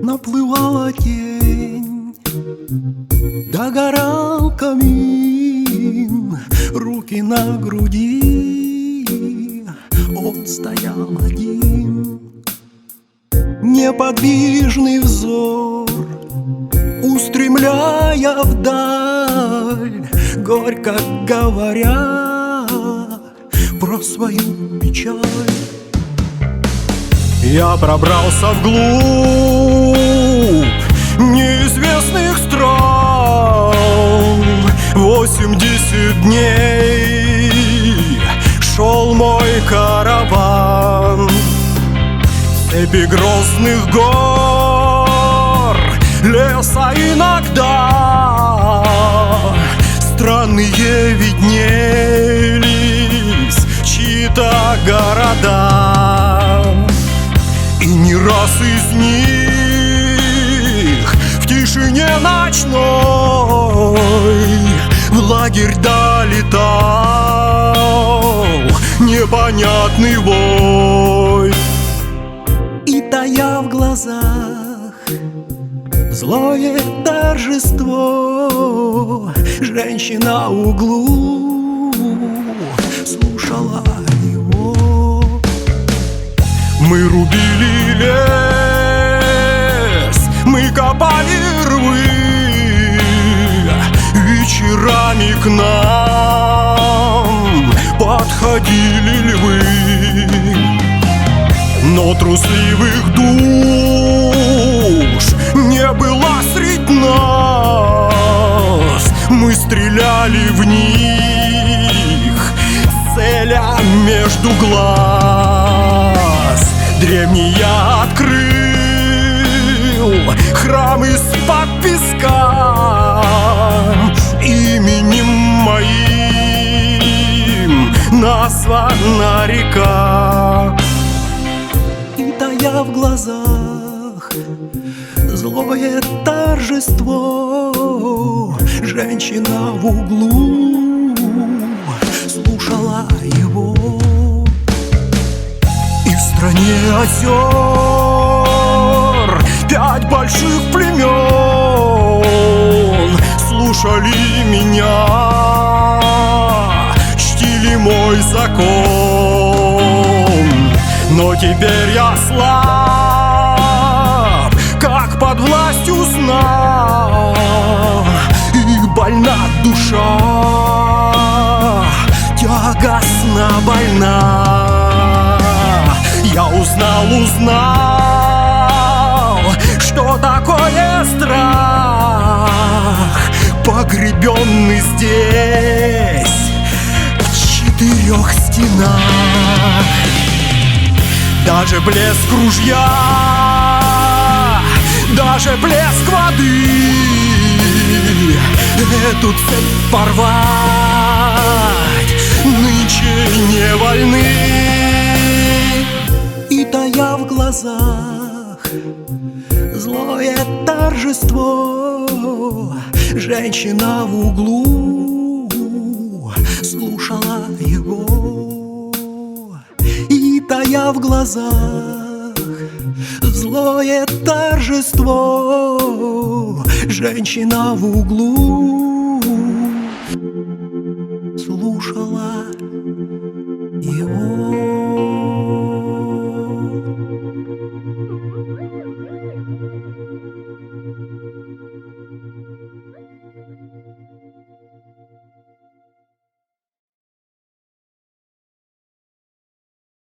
Наплывала тень, догорал камин, руки на груди, он стоял один. Неподвижный взор, устремляя вдаль, горько говоря про свою печаль. Я пробрался вглубь неизвестных стран. 80 дней шел мой караван. Цепи грозных гор, леса иногда странные виднелись чьи-то города. И не раз из них в тишине ночной в лагерь долетал непонятный вой. И тая в глазах злое торжество, женщина в углу слушала его. Мы рубили лес, мы копали рвы, вечерами к нам подходили львы. Но трусливых душ не было среди нас. Мы стреляли в них, целя между глаз. Древний я открыл храм из-под песка, именем моим названа река. И тая в глазах злое торжество, женщина в углу слушала его. И в стране озер 5 больших племен слушали меня, чтили мой закон. Но теперь я слаб, как под властью сна, и больна душа, тягостно больна. Я узнал, что такое страх, погребенный здесь в 4 стенах. Даже блеск ружья, даже блеск воды эту цепь порвать нынче не вольны. И тая в глазах злое торжество, женщина в углу слушала его. И тая в глазах злое торжество, женщина в углу слушала его.